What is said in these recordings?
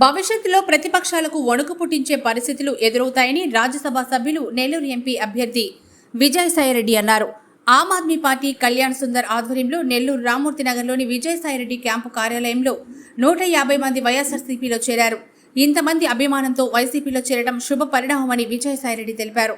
భవిష్యత్తులో ప్రతిపక్షాలకు వణుకు పుట్టించే పరిస్థితులు ఎదురవుతాయని రాజ్యసభ సభ్యులు నెల్లూరు ఎంపీ అభ్యర్థి విజయసాయిరెడ్డి అన్నారు. ఆమ్ ఆద్మీ పార్టీ కళ్యాణ్ సుందర్ ఆధ్వర్యంలో నెల్లూరు రామూర్తి నగర్లోని విజయసాయిరెడ్డి క్యాంపు కార్యాలయంలో 150 మంది వైఎస్ఆర్సీపీలో చేరారు. ఇంతమంది అభిమానంతో వైసీపీలో చేరడం శుభ పరిణామమని విజయసాయిరెడ్డి తెలిపారు.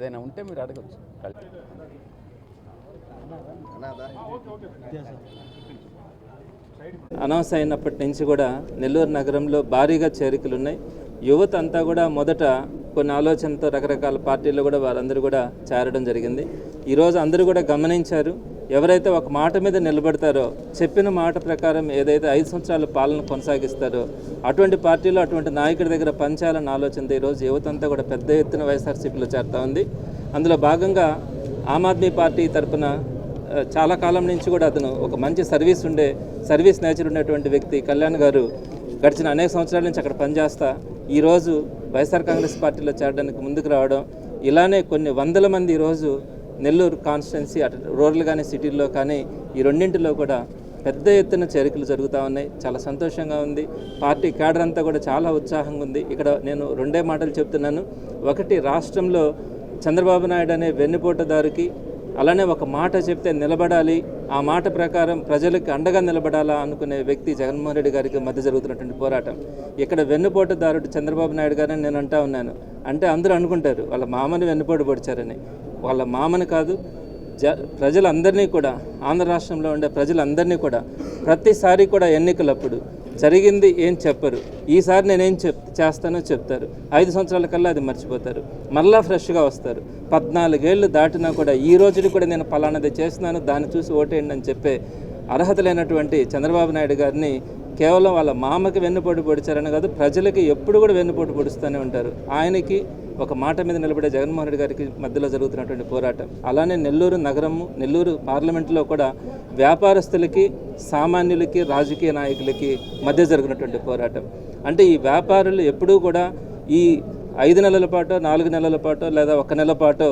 ఏదైనా ఉంటే మీరు అడగచ్చు. అనౌన్స్ అయినప్పటి నుంచి కూడా నెల్లూరు నగరంలో భారీగా చేరికలు ఉన్నాయి. యువత అంతా కూడా మొదట కొన్ని ఆలోచనతో రకరకాల పార్టీల్లో కూడా వారందరూ కూడా చేరడం జరిగింది. ఈరోజు అందరూ కూడా గమనించారు, ఎవరైతే ఒక మాట మీద నిలబడతారో, చెప్పిన మాట ప్రకారం ఏదైతే 5 సంవత్సరాల పాలన కొనసాగిస్తారో అటువంటి పార్టీలో అటువంటి నాయకుడి దగ్గర పంచాలన్న ఆలోచనతో ఈరోజు యువత అంతా కూడా పెద్ద ఎత్తున వైఎస్ఆర్సీపీలో చేరుతూ ఉంది. అందులో భాగంగా ఆమ్ ఆద్మీ పార్టీ తరఫున చాలా కాలం నుంచి కూడా అతను ఒక మంచి సర్వీస్ నేచర్ ఉన్నటువంటి వ్యక్తి కళ్యాణ్ గారు గడిచిన అనేక సంవత్సరాల నుంచి అక్కడ పనిచేస్తా ఈరోజు వైఎస్ఆర్ కాంగ్రెస్ పార్టీలో చేరడానికి ముందుకు రావడం, ఇలానే కొన్ని వందల మంది ఈరోజు నెల్లూరు కాన్స్టిట్యున్సీ అటు రూరల్ కానీ సిటీల్లో కానీ ఈ రెండింటిలో కూడా పెద్ద ఎత్తున చేరికలు జరుగుతూ ఉన్నాయి. చాలా సంతోషంగా ఉంది. పార్టీ క్యాడర్ అంతా కూడా చాలా ఉత్సాహంగా ఉంది. ఇక్కడ నేను 2 మాటలు చెప్తున్నాను. ఒకటి, రాష్ట్రంలో చంద్రబాబు నాయుడు అనే వెన్నుపోటుదారికి అలానే ఒక మాట చెప్తే నిలబడాలి, ఆ మాట ప్రకారం ప్రజలకు అండగా నిలబడాలా అనుకునే వ్యక్తి జగన్మోహన్ రెడ్డి గారికి మధ్య జరుగుతున్నటువంటి పోరాటం. ఇక్కడ వెన్నుపోటుదారుడు చంద్రబాబు నాయుడు గారని నేను అంటా ఉన్నాను. అంటే అందరూ అనుకుంటారు వాళ్ళ మామని వెన్నుపోటు పొడిచారని. వాళ్ళ మామని కాదు, ప్రజలందరినీ కూడా, ఆంధ్ర రాష్ట్రంలో ఉండే ప్రజలందరినీ కూడా ప్రతిసారి కూడా ఎన్నికలప్పుడు జరిగింది ఏం చెప్పరు. ఈసారి నేనేం చేస్తానో చెప్తారు. 5 సంవత్సరాల కల్లా అది మర్చిపోతారు. మళ్ళా ఫ్రెష్గా వస్తారు. 14 ఏళ్ళు దాటినా కూడా ఈ రోజుని కూడా నేను పలానాది చేస్తున్నాను, దాన్ని చూసి ఓటేయండి అని చెప్పే అర్హత లేనటువంటి చంద్రబాబు నాయుడు గారిని కేవలం వాళ్ళ మామకి వెన్నుపోటు పొడిచారని కాదు, ప్రజలకి ఎప్పుడు కూడా వెన్నుపోటు పొడుస్తూనే ఉంటారు. ఆయనకి ఒక మాట మీద నిలబడే జగన్మోహన్ రెడ్డి గారికి మధ్యలో జరుగుతున్నటువంటి పోరాటం. అలానే నెల్లూరు నగరము, నెల్లూరు పార్లమెంటులో కూడా వ్యాపారస్తులకి, సామాన్యులకి, రాజకీయ నాయకులకి మధ్య జరిగినటువంటి పోరాటం. అంటే ఈ వ్యాపారులు ఎప్పుడూ కూడా ఈ 5 నెలల పాటో, 4 నెలల పాటో, లేదా 1 నెల పాటో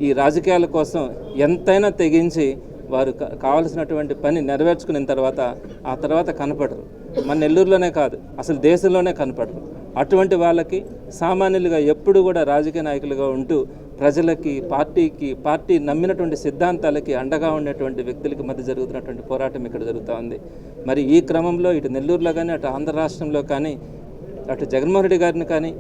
ఈ రాజకీయాల కోసం ఎంతైనా తెగించి వారు కావాల్సినటువంటి పని నెరవేర్చుకున్న తర్వాత ఆ తర్వాత కనపడరు. మన నెల్లూరులోనే కాదు, అసలు దేశంలోనే కనపడరు. అటువంటి వాళ్ళకి సామాన్యులుగా ఎప్పుడు కూడా రాజకీయ నాయకులుగా ఉంటూ ప్రజలకి, పార్టీ నమ్మినటువంటి సిద్ధాంతాలకి అండగా ఉండేటువంటి వ్యక్తులకి మధ్య జరుగుతున్నటువంటి పోరాటం ఇక్కడ జరుగుతూ ఉంది. మరి ఈ క్రమంలో ఇటు నెల్లూరులో కానీ, అటు ఆంధ్ర రాష్ట్రంలో కానీ, అటు జగన్మోహన్ రెడ్డి గారిని కానీ,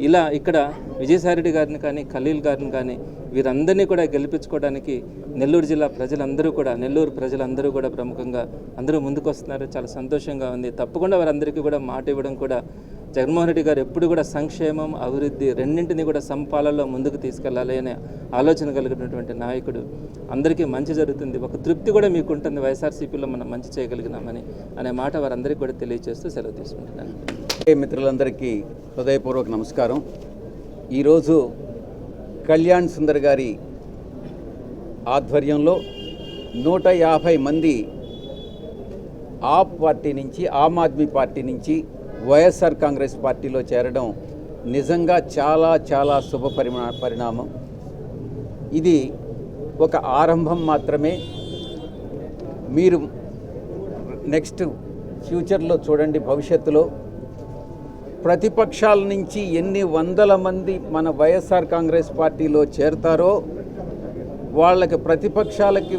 ఇలా ఇక్కడ విజయసాయిరెడ్డి గారిని కానీ, ఖలీల్ గారిని కానీ, వీరందరినీ కూడా గెలిపించుకోవడానికి నెల్లూరు జిల్లా ప్రజలందరూ కూడా, నెల్లూరు ప్రజలందరూ కూడా ప్రముఖంగా అందరూ ముందుకు వస్తున్నారు. చాలా సంతోషంగా ఉంది. తప్పకుండా వారందరికీ కూడా మాట ఇవ్వడం కూడా, జగన్మోహన్ రెడ్డి గారు ఎప్పుడు కూడా సంక్షేమం, అభివృద్ధి రెండింటినీ కూడా సమపాలలో ముందుకు తీసుకెళ్లాలి అనే ఆలోచన కలిగినటువంటి నాయకుడు. అందరికీ మంచి జరుగుతుంది, ఒక తృప్తి కూడా మీకు ఉంటుంది, వైఎస్ఆర్సీపీలో మనం మంచి చేయగలిగినామని అనే మాట వారందరికీ కూడా తెలియజేస్తూ సెలవు తీసుకుంటున్నాను. మిత్రులందరికీ హృదయపూర్వక నమస్కారం. ఈరోజు కళ్యాణ్ సుందర్ గారి ఆధ్వర్యంలో 150 మంది ఆమ్ ఆద్మీ పార్టీ నుంచి వైఎస్ఆర్ కాంగ్రెస్ పార్టీలో చేరడం నిజంగా చాలా చాలా శుభ పరిణామం. ఇది ఒక ఆరంభం మాత్రమే. మీరు నెక్స్ట్ ఫ్యూచర్లో చూడండి, భవిష్యత్తులో ప్రతిపక్షాల నుంచి ఎన్ని వందల మంది మన వైఎస్ఆర్ కాంగ్రెస్ పార్టీలో చేరతారో వాళ్ళకి, ప్రతిపక్షాలకి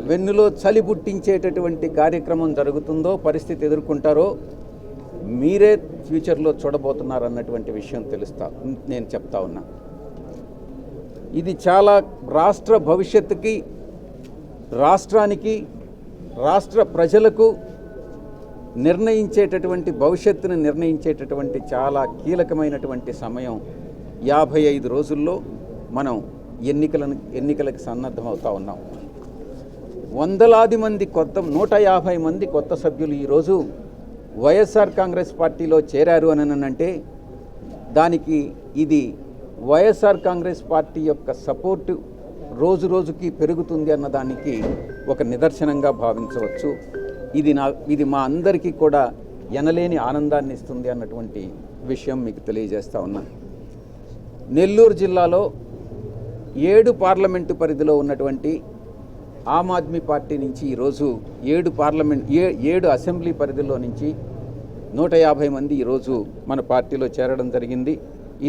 వెన్నులో చలి పుట్టించేటటువంటి కార్యక్రమం జరుగుతుందో, పరిస్థితి ఎదుర్కొంటారో మీరే ఫ్యూచర్లో చూడబోతున్నారు అన్నటువంటి విషయం నేను చెప్తా ఉన్నా. ఇది చాలా రాష్ట్ర భవిష్యత్తుకి, రాష్ట్రానికి, రాష్ట్ర ప్రజలకు భవిష్యత్తును నిర్ణయించేటటువంటి చాలా కీలకమైనటువంటి సమయం. 55 రోజుల్లో మనం ఎన్నికలకు సన్నద్ధమవుతా ఉన్నాం. వందలాది మంది 150 మంది కొత్త సభ్యులు ఈరోజు వైఎస్ఆర్ కాంగ్రెస్ పార్టీలో చేరారు అని అంటే దానికి ఇది వైఎస్ఆర్ కాంగ్రెస్ పార్టీ యొక్క సపోర్టు రోజు రోజుకి పెరుగుతుంది అన్నదానికి ఒక నిదర్శనంగా భావించవచ్చు. ఇది మా అందరికీ కూడా ఎనలేని ఆనందాన్ని ఇస్తుంది అన్నటువంటి విషయం మీకు తెలియజేస్తా ఉన్నా. నెల్లూరు జిల్లాలో 7 పార్లమెంటు పరిధిలో ఉన్నటువంటి ఆమ్ ఆద్మీ పార్టీ నుంచి ఈరోజు 7 అసెంబ్లీ పరిధిలో నుంచి 150 మంది ఈరోజు మన పార్టీలో చేరడం జరిగింది.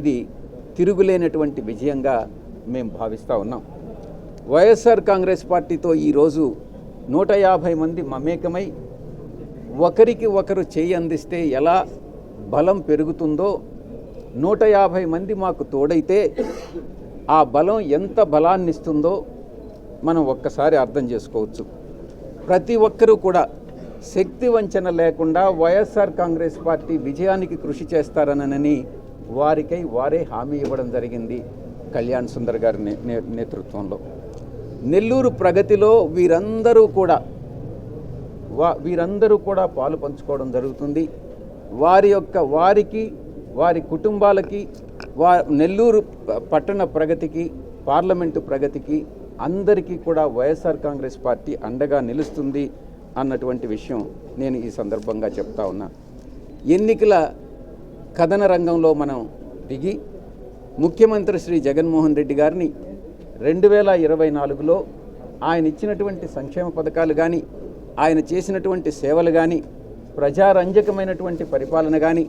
ఇది తిరుగులేనటువంటి విజయంగా మేము భావిస్తూ ఉన్నాం. వైఎస్ఆర్ కాంగ్రెస్ పార్టీతో ఈరోజు 150 మంది మమేకమై ఒకరికి ఒకరు చేయి అందిస్తే ఎలా బలం పెరుగుతుందో 150 మంది మాకు తోడైతే ఆ బలం ఎంత బలాన్ని ఇస్తుందో మనం ఒక్కసారి అర్థం చేసుకోవచ్చు. ప్రతి ఒక్కరూ కూడా శక్తి వంచన లేకుండా వైఎస్ఆర్ కాంగ్రెస్ పార్టీ విజయానికి కృషి చేస్తారనని వారికై వారే హామీ ఇవ్వడం జరిగింది కళ్యాణ్ సుందర్ గారి నేతృత్వంలో. నెల్లూరు ప్రగతిలో వీరందరూ కూడా పాలు పంచుకోవడం జరుగుతుంది. వారికి వారి కుటుంబాలకి నెల్లూరు పట్టణ ప్రగతికి పార్లమెంటు ప్రగతికి అందరికీ కూడా వైఎస్ఆర్ కాంగ్రెస్ పార్టీ అండగా నిలుస్తుంది అన్నటువంటి విషయం నేను ఈ సందర్భంగా చెప్తా ఉన్నా. ఎన్నికల కథన రంగంలో మనం దిగి ముఖ్యమంత్రి శ్రీ జగన్మోహన్ రెడ్డి గారిని 2024లో ఆయన ఇచ్చినటువంటి సంక్షేమ పథకాలు కానీ ఆయన చేసినటువంటి సేవలు కానీ ప్రజారంజకమైనటువంటి పరిపాలన కానీ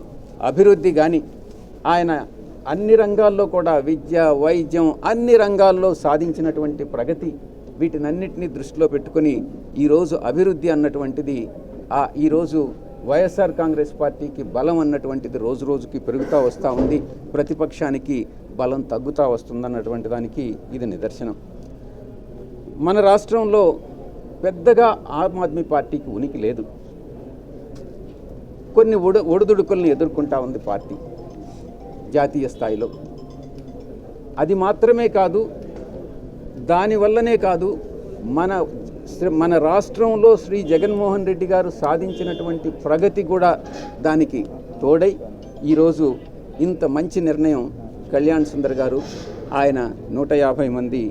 అభివృద్ధి కానీ ఆయన అన్ని రంగాల్లో కూడా విద్య వైద్యం అన్ని రంగాల్లో సాధించినటువంటి ప్రగతి వీటినన్నిటినీ దృష్టిలో పెట్టుకొని ఈరోజు అభివృద్ధి అన్నటువంటిది ఈరోజు వైఎస్ఆర్ కాంగ్రెస్ పార్టీకి బలం అన్నటువంటిది రోజు రోజుకి పెరుగుతూ వస్తూ ఉంది. ప్రతిపక్షానికి బలం తగ్గుతూ వస్తుందన్నటువంటి దానికి ఇది నిదర్శనం. మన రాష్ట్రంలో పెద్దగా ఆమ్ ఆద్మీ పార్టీకి ఉనికి లేదు. కొన్ని ఒడిదుడుకుల్ని ఎదుర్కొంటా ఉంది పార్టీ జాతీయ స్థాయిలో. అది మాత్రమే కాదు, దానివల్లనే కాదు, మన రాష్ట్రంలో శ్రీ జగన్మోహన్ రెడ్డి గారు సాధించినటువంటి ప్రగతి కూడా దానికి తోడై ఈరోజు ఇంత మంచి నిర్ణయం కళ్యాణ్ సుందర్ గారు ఆయన 150 మంది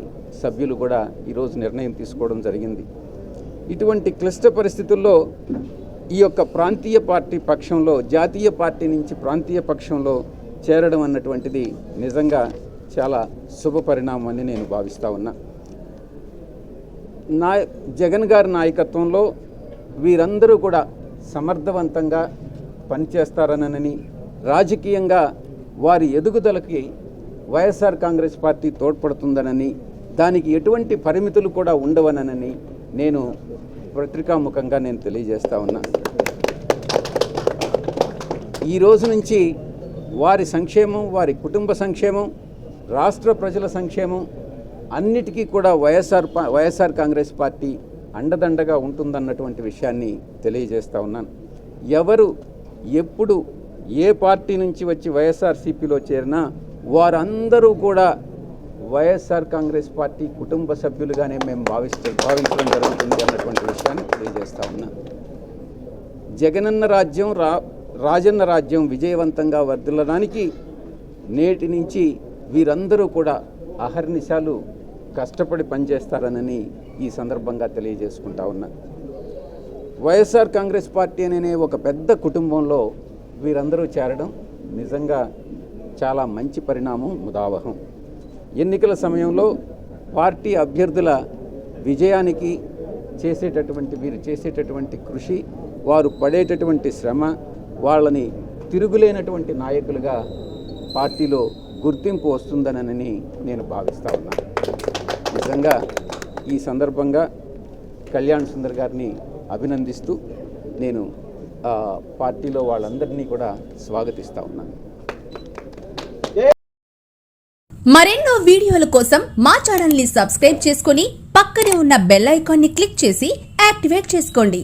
సభ్యులు కూడా ఈరోజు నిర్ణయం తీసుకోవడం జరిగింది. ఇటువంటి క్లిష్ట పరిస్థితుల్లో ఈ యొక్క ప్రాంతీయ పార్టీ పక్షంలో జాతీయ పార్టీ నుంచి ప్రాంతీయ పక్షంలో చేరడం అన్నటువంటిది నిజంగా చాలా శుభ పరిణామం అని నేను భావిస్తూ ఉన్నా. జగన్ గారి నాయకత్వంలో వీరందరూ కూడా సమర్థవంతంగా పనిచేస్తారనని, రాజకీయంగా వారి ఎదుగుదలకి వైఎస్ఆర్ కాంగ్రెస్ పార్టీ తోడ్పడుతుందనని, దానికి ఎటువంటి పరిమితులు కూడా ఉండవనని నేను పత్రికాముఖంగా నేను తెలియజేస్తా ఉన్నా. ఈ రోజు నుంచి వారి సంక్షేమం, వారి సంక్షేమం, రాష్ట్ర ప్రజల సంక్షేమం అన్నిటికీ కూడా వైఎస్ఆర్ కాంగ్రెస్ పార్టీ అండదండగా ఉంటుందన్నటువంటి విషయాన్ని తెలియజేస్తా ఉన్నాను. ఎవరు ఎప్పుడు ఏ పార్టీ నుంచి వచ్చి వైఎస్ఆర్సీపీలో చేరినా వారందరూ కూడా వైఎస్ఆర్ కాంగ్రెస్ పార్టీ కుటుంబ సభ్యులుగానే మేము భావించడం జరుగుతుంది అన్నటువంటి విషయాన్ని తెలియజేస్తా ఉన్నాను. జగనన్న రాజ్యం రాజన్న రాజ్యం విజయవంతంగా వర్ధిల్లడానికి నేటి నుంచి వీరందరూ కూడా అహర్నిశాలు కష్టపడి పనిచేస్తారనని ఈ సందర్భంగా తెలియజేసుకుంటా ఉన్నా. వైఎస్ఆర్ కాంగ్రెస్ పార్టీ అనే ఒక పెద్ద కుటుంబంలో వీరందరూ చేరడం నిజంగా చాలా మంచి పరిణామం, ముదావహం. ఎన్నికల సమయంలో పార్టీ అభ్యర్థుల విజయానికి వీరు చేసేటటువంటి కృషి, వారు పడేటటువంటి శ్రమ, వాళ్ళని తిరుగులేనటువంటి నాయకులుగా పార్టీలో గుర్తింపు వస్తుందనని నేను భావిస్తా ఉన్నాను. నిజంగా ఈ సందర్భంగా కళ్యాణ్ సుందర్ గారిని అభినందిస్తూ నేను పార్టీలో వాళ్ళందరినీ కూడా స్వాగతిస్తా ఉన్నాను. మరెన్నో వీడియోల కోసం మా ఛానల్ ని సబ్స్క్రైబ్ చేసుకుని పక్కనే ఉన్న బెల్ ఐకాన్ ని క్లిక్ చేసి యాక్టివేట్ చేసుకోండి.